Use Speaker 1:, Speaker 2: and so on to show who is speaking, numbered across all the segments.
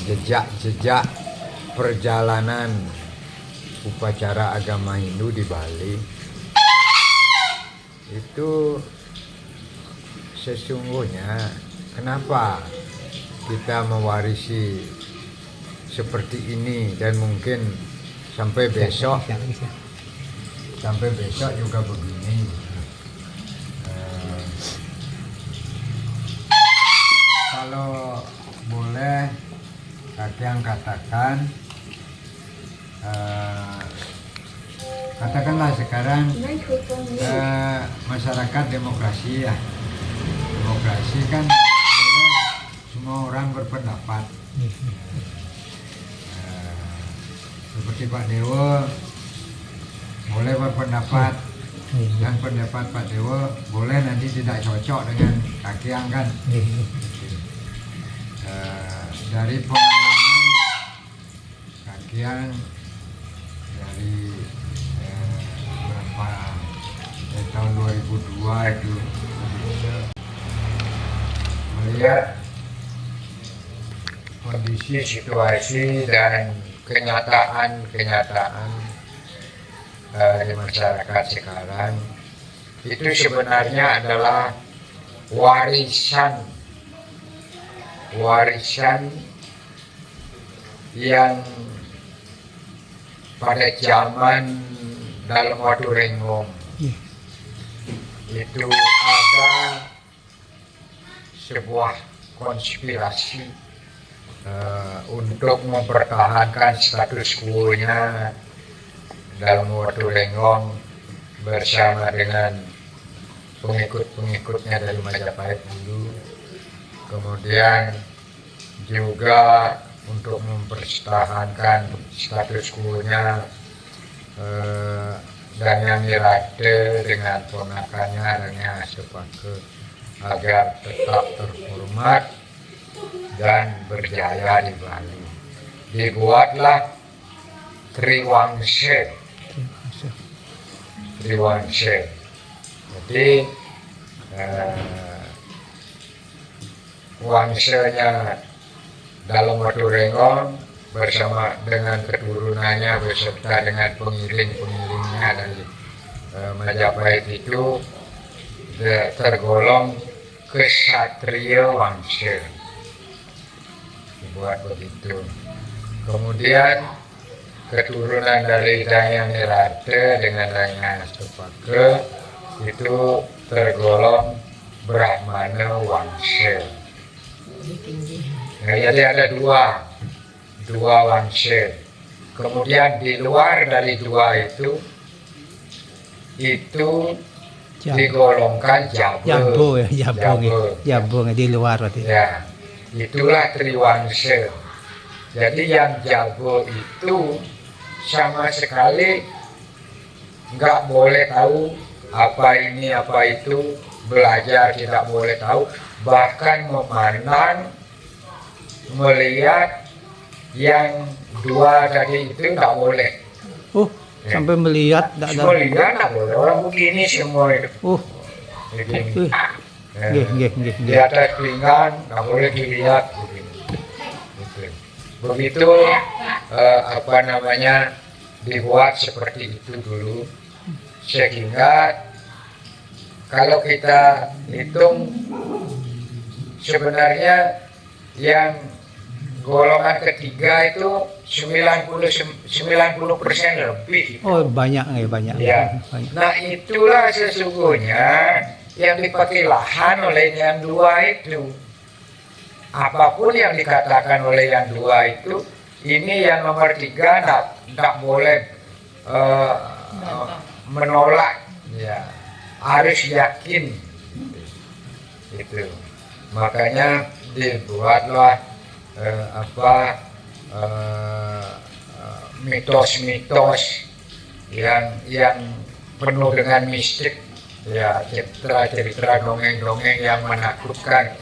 Speaker 1: jejak-jejak perjalanan upacara agama Hindu di Bali itu sesungguhnya kenapa kita mewarisi seperti ini dan mungkin sampai besok juga begini. Kalau boleh Kakek katakan, katakanlah sekarang masyarakat demokrasi ya. Demokrasi kan boleh semua orang berpendapat. Seperti Pak Dewa boleh berpendapat dan pendapat Pak Dewa boleh nanti tidak cocok dengan Kakek kan. Dari pengalaman Kakek dari berapa tahun 2002 itu melihat kondisi situasi dan kenyataan di masyarakat sekarang itu sebenarnya adalah warisan yang pada zaman dalam waktu Renggong itu ada sebuah konspirasi untuk mempertahankan status quo-nya dalam waktu Renggong bersama dengan pengikut-pengikutnya dari Majapahit dulu. Kemudian juga untuk mempertahankan status quo-nya dan yang Nirade dengan ponakannya Rengga Astapake agar tetap terhormat dan berjaya di Bali. Dibuatlah Triwangse. Jadi wangsanya dalam waktu Renggong bersama dengan keturunannya beserta dengan pengiring-pengiringnya dari Majapahit itu tergolong kesatria wangsa. Dibuat begitu. Kemudian keturunan dari Dayang Nirade dengan Dayang Astapake itu tergolong Brahmana wangsa. Nah, jadi ada dua wangsa. Kemudian di luar dari dua itu digolongkan Jabo
Speaker 2: di luar berarti.
Speaker 1: Ya, itulah Triwangsa. Jadi yang Jabo itu sama sekali nggak boleh tahu apa ini apa itu, belajar tidak boleh tahu, bahkan memandang melihat yang dua tadi itu nggak boleh.
Speaker 2: Ya. Sampai melihat
Speaker 1: nggak boleh, orang begini semua itu. Begini. Di atas pinggang nggak boleh dilihat begini. Begitu dibuat seperti itu dulu, sehingga kalau kita hitung sebenarnya yang golongan ketiga itu 90% lebih.
Speaker 2: Oh, banyak.
Speaker 1: Ya.
Speaker 2: Banyak.
Speaker 1: Nah, itulah sesungguhnya yang dipakai lahan oleh yang dua itu. Apapun yang dikatakan oleh yang dua itu, ini yang nomor tiga tidak boleh menolak. Ya, harus yakin. Itu. Makanya dibuatlah mitos-mitos yang penuh dengan mistik, ya, cerita-cerita dongeng-dongeng yang menakutkan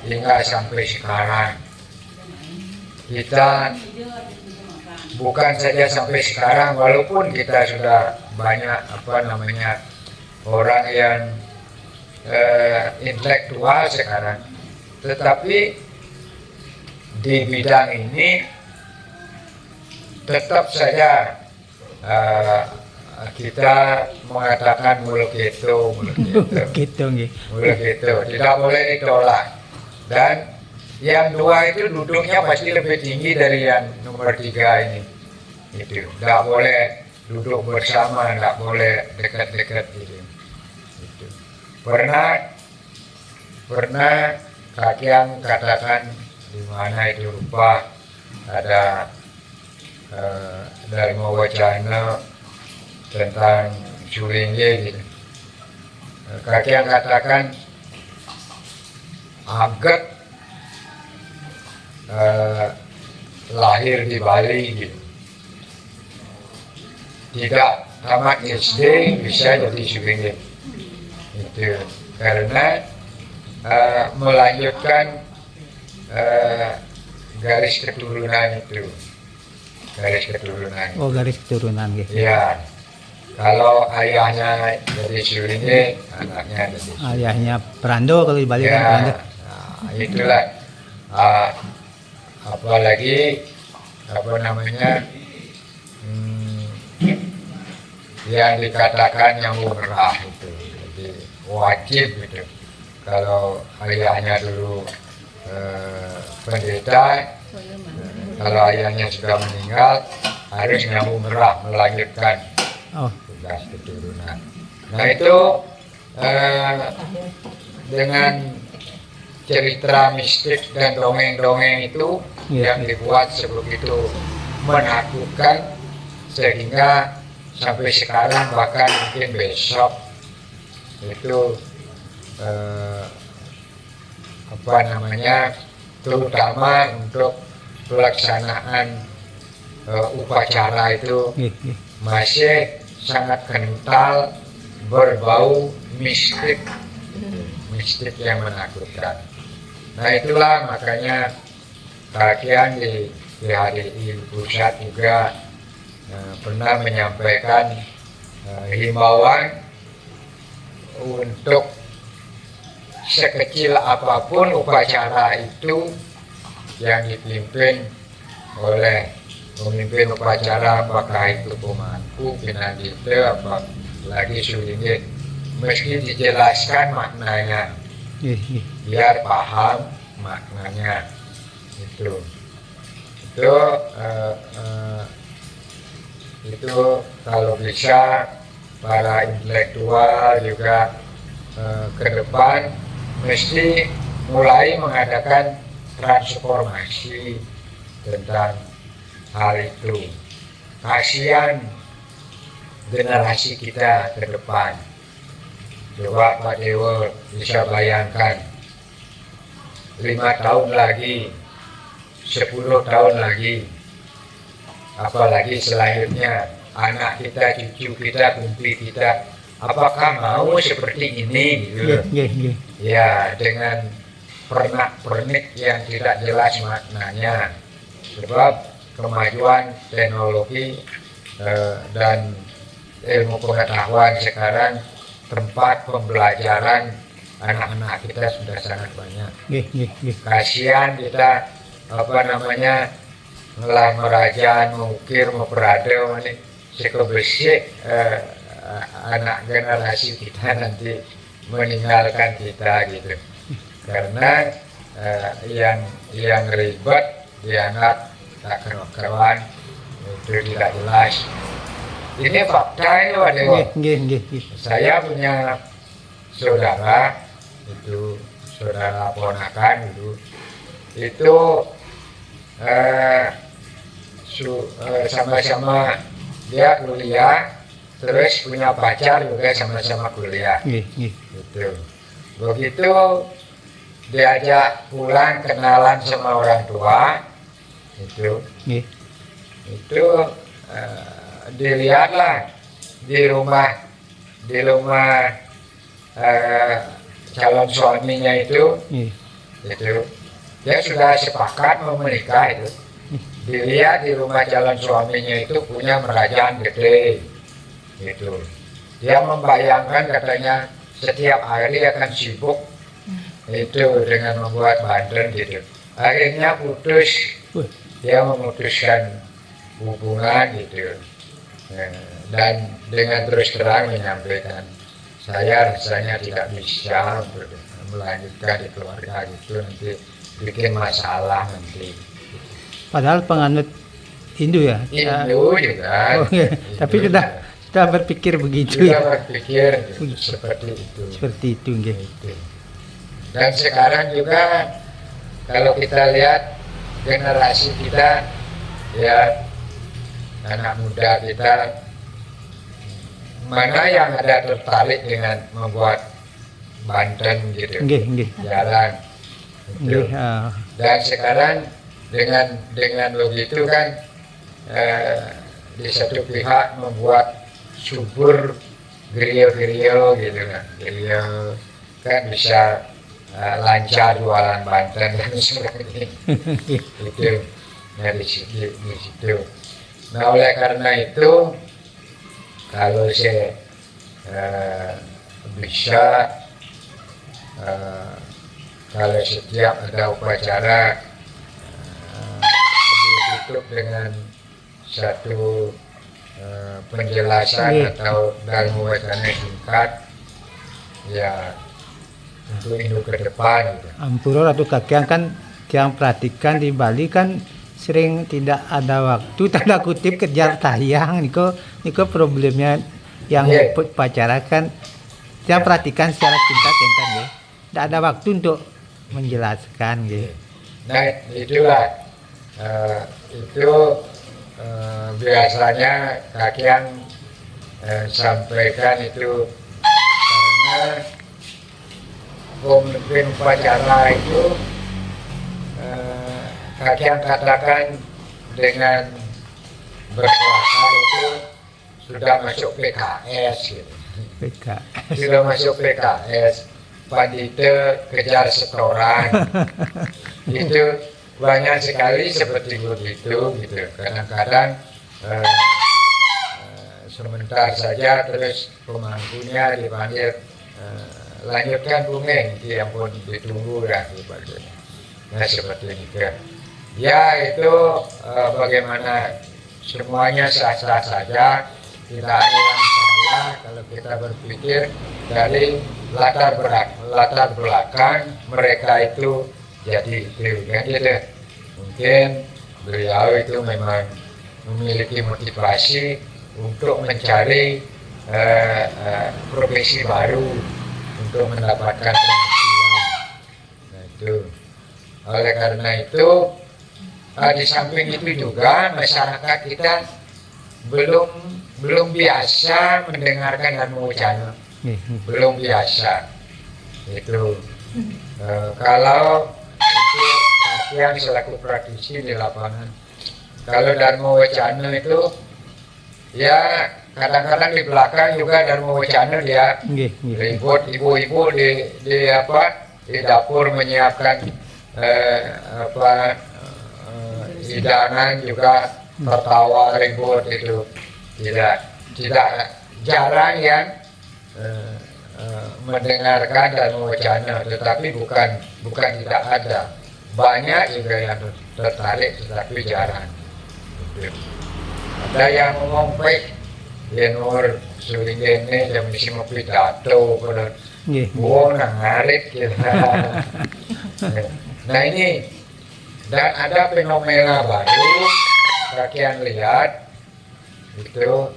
Speaker 1: hingga sampai sekarang. Kita bukan saja sampai sekarang, walaupun kita sudah banyak orang yang intelektual sekarang, tetapi di bidang ini tetap saja kita mengatakan mulut itu,
Speaker 2: Gitu nggih.
Speaker 1: mulut itu tidak boleh ditolak. Dan yang dua itu duduknya pasti lebih tinggi dari yang nomor 3 ini. Itu tidak boleh duduk bersama, tidak boleh dekat-dekat gitu. Itu. Pernah Kakian katakan di mana itu lupa ada dari wacana tentang Suringge gitu. Kakian katakan Agat lahir di Bali gitu. Tidak tamat SD bisa jadi Suringge. Itu karena melanjutkan garis keturunan itu. Garis keturunan.
Speaker 2: Oh, garis keturunan gitu.
Speaker 1: Ya, kalau ayahnya jadi Suringge, anaknya jadi Suringge.
Speaker 2: Ayahnya Prando kalau di Bali kan Prando.
Speaker 1: Ya, nah, itulah. Apalagi apa namanya yang dikatakan yang umrah itu, jadi wajib gitu. Kalau ayahnya dulu pendeta, kalau ayahnya sudah meninggal harus nyambung merah melanjutkan
Speaker 2: Oh,
Speaker 1: tugas keturunan. Nah itu dengan cerita mistik dan dongeng-dongeng itu yang dibuat sebegitu menakutkan sehingga sampai sekarang bahkan mungkin besok itu apa namanya, terutama untuk pelaksanaan upacara itu
Speaker 2: nggih, nggih.
Speaker 1: masih sangat kental berbau mistik, mistik yang menakutkan. Nah itulah makanya Kakian di HDI pusat juga pernah menyampaikan himbauan untuk sekecil apapun upacara itu yang dipimpin oleh pemimpin upacara, apakah itu pemangku, pinandita, apalagi Suringge, mesti dijelaskan maknanya
Speaker 2: Nggih, nggih.
Speaker 1: biar paham maknanya. Itu kalau bisa para intelektual juga ke depan mesti mulai mengadakan transformasi tentang hal itu. Kasihan generasi kita ke depan. Coba Pak Dewa bisa bayangkan 5 tahun lagi, 10 tahun lagi, apalagi selanjutnya anak kita, cucu kita, kumpi kita, apakah mau seperti ini gitu?
Speaker 2: Nggih, nggih.
Speaker 1: Ya, dengan pernak-pernik yang tidak jelas maknanya. Sebab kemajuan teknologi dan ilmu pengetahuan sekarang, tempat pembelajaran anak-anak kita sudah sangat banyak.
Speaker 2: Nggih, nggih, nggih.
Speaker 1: Kasihan kita apa namanya ngelah merajaan, mengukir, memperada ini sekebesik anak generasi kita nanti meninggalkan kita gitu. Karena yang ribet dianggap tak keruan, itu tidak jelas. Ini fakta itu ada.
Speaker 2: Nggih, nggih, nggih.
Speaker 1: Saya punya saudara, itu saudara ponakan itu sama-sama dia kuliah, terus punya pacar juga sama-sama kuliah.
Speaker 2: Nggih, nggih.
Speaker 1: Gitu. Begitu diajak pulang kenalan sama orang tua, itu
Speaker 2: Nggih.
Speaker 1: dilihatlah di rumah calon suaminya itu
Speaker 2: Nggih.
Speaker 1: dia sudah sepakat mau menikah itu. Dilihat di rumah calon suaminya itu punya merajaan gede gitu. Dia membayangkan katanya setiap hari akan sibuk itu dengan membuat bandeng gitu. akhirnya putus.
Speaker 2: Wih,
Speaker 1: Dia memutuskan hubungan gitu. Dan dengan terus terang menyampaikan, saya rasanya tidak bisa untuk melanjutkan di keluarga gitu, nanti bikin masalah nanti.
Speaker 2: padahal penganut Hindu ya?
Speaker 1: Hindu juga.
Speaker 2: Oh, iya.
Speaker 1: Hindu
Speaker 2: Tapi sudah berpikir begitu
Speaker 1: juga
Speaker 2: ya?
Speaker 1: berpikir seperti itu.
Speaker 2: Seperti itu, nggih.
Speaker 1: Gitu. Dan sekarang juga kalau kita lihat generasi kita, ya anak muda kita, mana yang ada tertarik dengan membuat Banten gitu,
Speaker 2: Nggih.
Speaker 1: jalan. Gitu.
Speaker 2: Nggih,
Speaker 1: Dan sekarang dengan begitu kan di satu pihak membuat subur gerio-gerio gitu kan, gerio kan bisa lancar jualan Banten dan sebagainya. Itu dari situ. Nah, oleh karena itu kalau saya bisa kalau setiap ada upacara ditutup dengan satu penjelasan
Speaker 2: Iya.
Speaker 1: atau dharma wacana singkat, ya untuk Indo ke depan gitu.
Speaker 2: Ampura Ratu Kakyang kan yang perhatikan di Bali kan sering tidak ada waktu, tanda kutip kejar tayang. Niko problemnya yang
Speaker 1: Iya.
Speaker 2: pacaran kan yang perhatikan secara singkat kan ya. Tidak ada waktu untuk menjelaskan gitu.
Speaker 1: Nah, itulah itu biasanya Kakyang sampaikan itu karena pemimpin upacara itu Kakyang katakan dengan berkuasa itu sudah masuk PKS gitu.
Speaker 2: PK.
Speaker 1: Sudah masuk PKS, pandita kejar setoran. Itu banyak sekali seperti begitu gitu. Kadang-kadang sebentar saja terus pemangkunya dipanggil lanjutkan bumi, yang pun ditunggu dan sebagainya. Nah, seperti itu. Ya itu bagaimana semuanya sah-sah saja, tidak ada yang salah kalau kita berpikir dari latar belakang mereka itu jadi itu kan gitu. Mungkin beliau itu memang memiliki motivasi untuk mencari profesi baru untuk mendapatkan penghasilan. Nah, itu. Oleh karena itu di samping itu juga masyarakat kita belum biasa mendengarkan dharma wacana, belum biasa. Itu kalau itu yang selaku praktisi di lapangan, kalau dharma wacana itu ya kadang-kadang di belakang juga dharma wacana dia ribut ibu-ibu di dapur menyiapkan hidangan juga tertawa ribut itu tidak jarang yang mendengarkan dan wacana, tetapi bukan tidak ada, banyak juga yang tertarik tetapi jarang. Ada yang ngomong baik ya nur suling ini yang mesti mau pidato pada buang ngarit kita. Nah ini, dan ada fenomena baru, Kakyang lihat, itu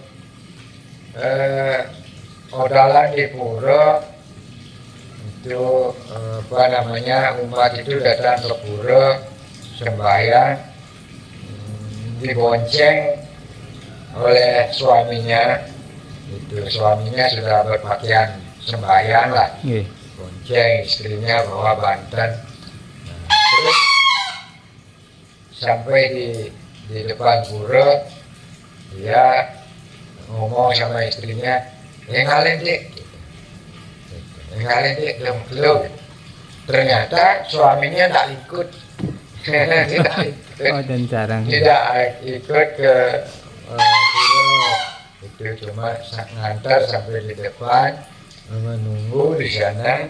Speaker 1: odalan di pura, itu umat itu datang ke pura, sembahyang, dibonceng oleh suaminya, itu suaminya sudah berpakaian sembahyang lah, bonceng istrinya bawa Banten. Terus sampai di depan pura, dia ngomong sama istrinya, ngalin dik, belum. Ternyata suaminya tak ikut, tidak ikut ke pura. Itu cuma ngantar sampai di depan, menunggu di sana,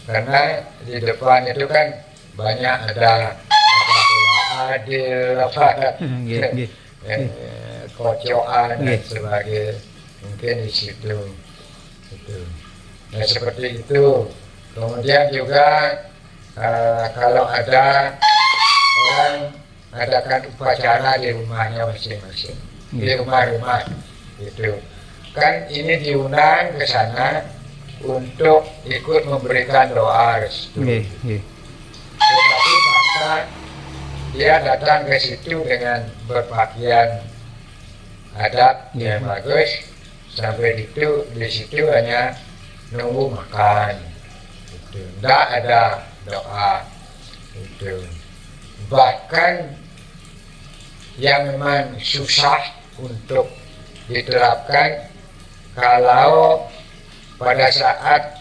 Speaker 1: karena di depan itu kan banyak ada apa bola adil, apa
Speaker 2: Nggih, nggih.
Speaker 1: kocokan dan
Speaker 2: Nggih.
Speaker 1: sebagainya, mungkin di situ. Itu. Nah, seperti itu. Kemudian juga kalau ada orang mengadakan upacara di rumahnya masing-masing, di rumah-rumah itu kan ini diundang ke sana untuk ikut memberikan doa restu.
Speaker 2: Nggih, nggih.
Speaker 1: Tetapi fakta dia datang ke situ dengan berpakaian adat yang bagus, sampai itu di situ hanya nunggu makan, itu tidak ada doa. Itu bahkan yang memang susah untuk diterapkan kalau pada saat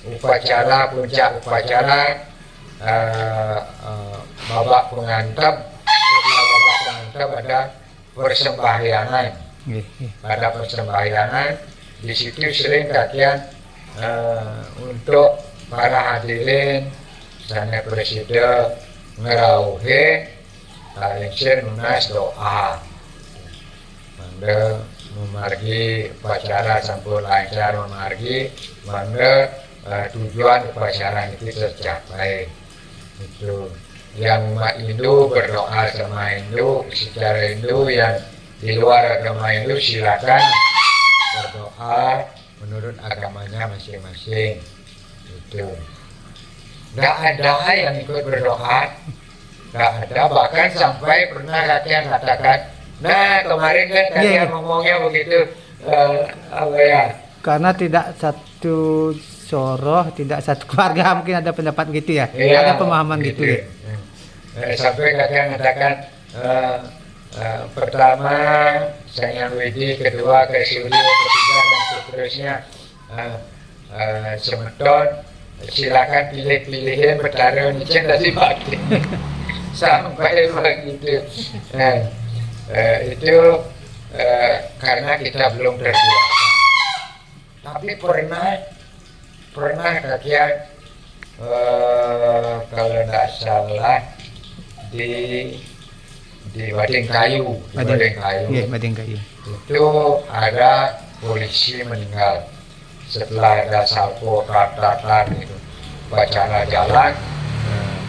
Speaker 1: upacara, puncak upacara, babak pengantam, setelah babak pengantam ada persembahyangan.
Speaker 2: Nggih, nggih.
Speaker 1: Pada persembahyangan di situ sering kajian untuk para hadirin sana presiden ngerauhe kalengser nunas doa. Mangga memargi upacara sampun lancar memargi, mangga tujuan upacara itu tercapai. Itu yang umat Hindu berdoa sama Hindu secara Hindu, yang di luar agama Hindu silakan berdoa menurut agamanya masing-masing. Itu nggak ada yang ikut berdoa, nggak ada. Bahkan sampai pernah kakek katakan, nah kemarin kan kakek ngomongnya begitu, apa ya,
Speaker 2: Karena tidak satu soroh, tidak satu keluarga mungkin ada pendapat gitu ya.
Speaker 1: iya,
Speaker 2: Ada pemahaman gitu ya.
Speaker 1: sampai kakek mengatakan pertama Sang Widi, kedua ke Suryo, ketiga dan seterusnya semeton, silakan pilih-pilihin bertaruh nicen dari bakti sampai begitu. Itu karena kita belum terbiasa. Tapi pernah kakian kalau tidak salah di Bading Kayu,
Speaker 2: Nggih, Bading Kayu.
Speaker 1: itu ada polisi meninggal setelah ada salvo tar itu upacara jalan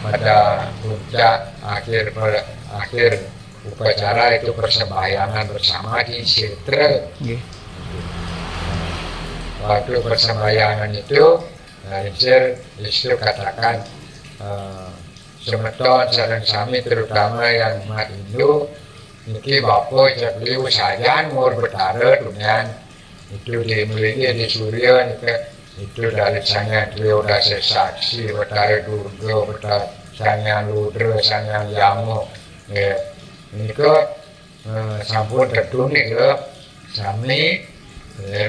Speaker 1: pada puncak akhir upacara itu persembahyangan bersama di Setre.
Speaker 2: Nggih.
Speaker 1: Waktu persembahyangan itu Yesus katakan semeton sareng sami terutama yang umat Hindu niki bapak cek beliau sajan mur bertaruh dengan itu dimiliki di Surya itu dari sangat beliau dah sesaksi bertaruh Durga, bertaruh sangat Ludra, sangat Yamu. Niku sampun tertunik lo sami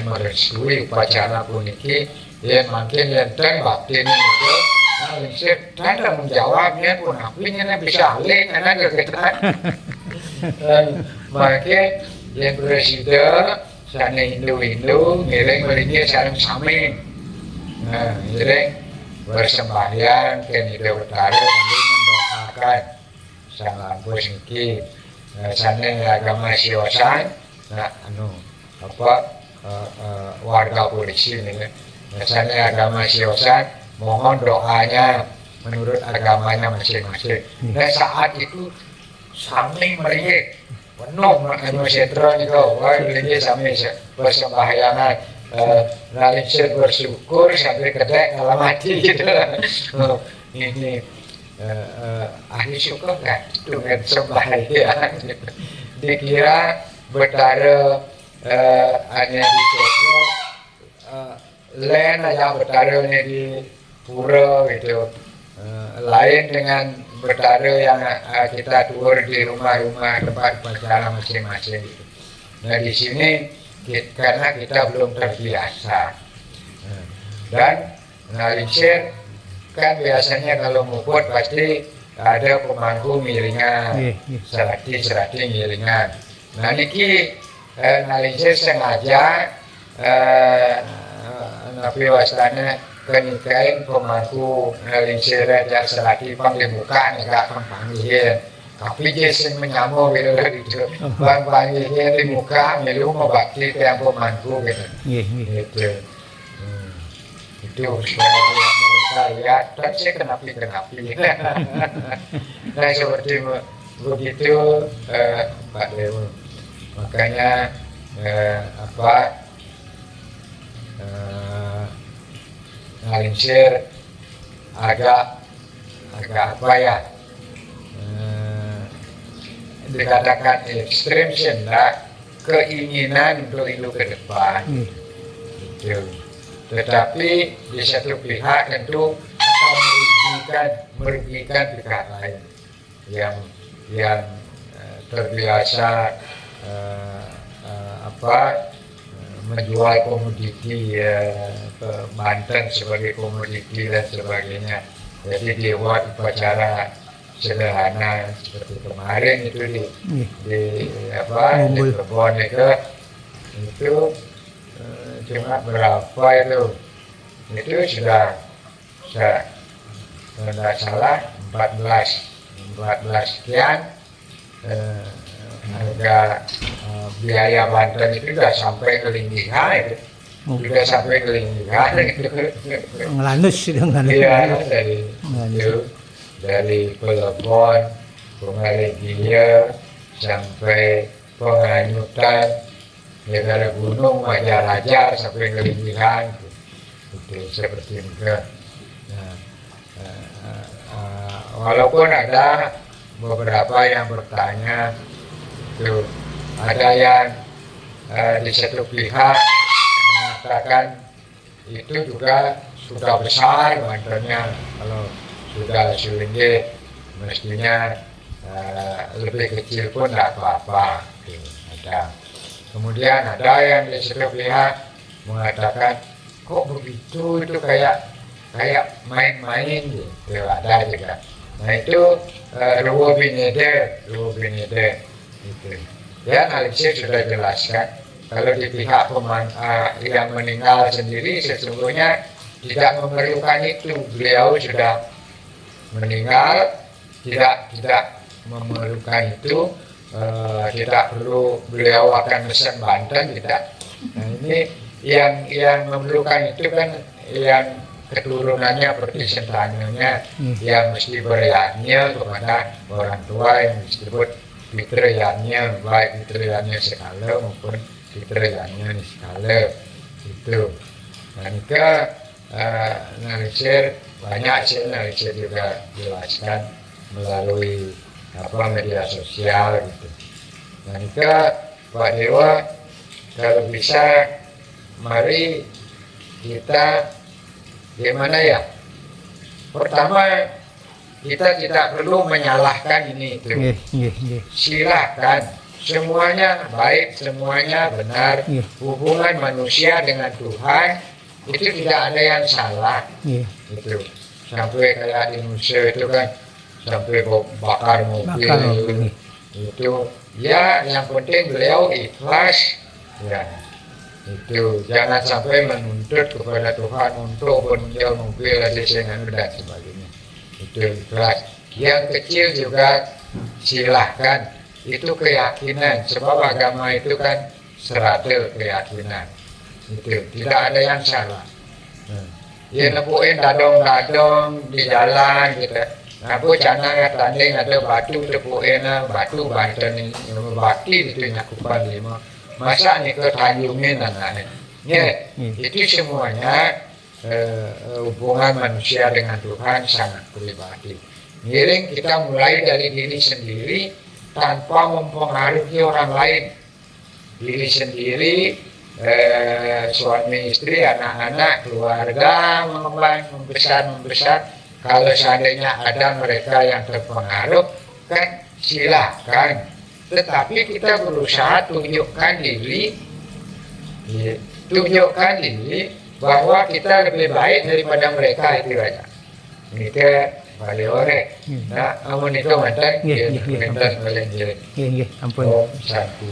Speaker 1: merestui upacara puniki makin lenteng bakti niku. Nah, saya menjawabnya pun apinya bisa alih karena kegiatan. Maka yang presiden sana Hindu ngiring berinya sareng sami. Ngiring bersembahyang ke Nida Utara sambil mendoakan sang lampus niki. Sana agama Siosan, warga polisi nih. Sana agama Siosan, mohon doanya menurut agamanya masing-masing. Nah saat itu sami meriye penuh anu setra niku, wah meriye sami bersembahyangan, nalin bersyukur sampai kedek kalau mati gitu. Ini ahli syukur kan dengan sembahyang dikira bertaruh hanya di setra, lain aja bertaruhnya di pura gitu, lain dengan bertaruh yang kita tur di rumah-rumah tempat upacara masing-masing gitu. Nah di sini karena kita belum terbiasa, dan nalisir kan biasanya kalau nguput pasti ada pemangku miringan, serati miringan. Nah niki nalisir sengaja tapi wasana kenikain pemangku ngalinsir jak selaki pang di muka negak pang panggil tapi dia sing menyamu gitu gitu pang panggil di muka milu mau bakti ke yang pemangku gitu
Speaker 2: Nggih, nggih.
Speaker 1: gitu itu sebenarnya yang mereka lihat dan saya kenapi nah seperti begitu Pak Dewo makanya ngalinsir agak apa ya dikatakan ekstrim sendak keinginan untuk hidup ke depan gitu. Tetapi di satu pihak tentu akan merugikan pihak lain yang terbiasa menjual komoditi ke Banten sebagai komoditi dan sebagainya. Jadi dibuat upacara sederhana seperti kemarin itu di kebun itu cuma berapa itu sudah tidak salah 14 sekian harga biaya Banten itu sudah sampai ke Linggihan itu. Sudah sampai ke Linggihan itu.
Speaker 2: Ngelanus dengan
Speaker 1: Iya, dari Pelebon, Pengalengia sampai Penganyutan, negara gunung Majaraja sampai ke Linggihan itu seperti itu. Walaupun ada beberapa yang bertanya itu ada yang di satu pihak mengatakan itu juga sudah besar mantannya kalau sudah selinggit mestinya lebih kecil pun tidak apa-apa gitu. Ada kemudian ada yang di satu pihak mengatakan kok begitu itu kayak main-main gitu ada juga. Nah itu Ruwo Binede gitu. Ya analisis sudah jelaskan kalau di pihak yang meninggal sendiri sesungguhnya tidak memerlukan itu, beliau sudah meninggal tidak memerlukan itu, tidak perlu beliau akan pesan Banten tidak. Nah ini yang memerlukan itu kan yang keturunannya persentanenya yang mesti beryaknya kepada orang tua yang disebut fitriyahnya, baik fitriyahnya sekala maupun fitriyahnya sekala itu. Dan analisir banyak sih analisir juga jelaskan melalui media sosial gitu. Dan Pak Dewa kalau bisa mari kita gimana ya? Pertama kita tidak perlu menyalahkan ini itu. Silakan semuanya baik, semuanya benar. Hubungan manusia dengan Tuhan itu tidak ada yang salah. Itu sampai kayak di Indonesia itu kan sampai bakar mobil itu ya yang penting beliau ikhlas ya. Itu jangan sampai menuntut kepada Tuhan untuk menjual mobil dan sebagainya. Itu ikhlas. Yang kecil juga silahkan, itu keyakinan sebab agama itu kan serata keyakinan. Itu tidak ada yang salah. Ya nepuin dadong-dadong di jalan gitu. Aku canang tanding ada batu tepuin batu Banten ini baki itu nyakupan lima. Masa nih ke Tanjungin anaknya. Ya, itu semuanya hubungan manusia dengan Tuhan sangat pribadi. Ngiring kita mulai dari diri sendiri tanpa mempengaruhi orang lain. Diri sendiri, suami istri, anak-anak, keluarga mengembang, membesar. Kalau seandainya ada mereka yang terpengaruh, kan silakan. Tetapi kita berusaha tunjukkan diri bahwa kita lebih baik daripada mereka itu aja. Ini ke balik orang. Nah, amun itu mantan, mantan oleh diri.
Speaker 2: Ampun.
Speaker 1: Oh, satu.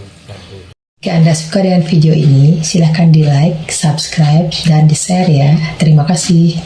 Speaker 3: Jika Anda suka dengan video ini, silahkan di like, subscribe, dan di share ya. Terima kasih.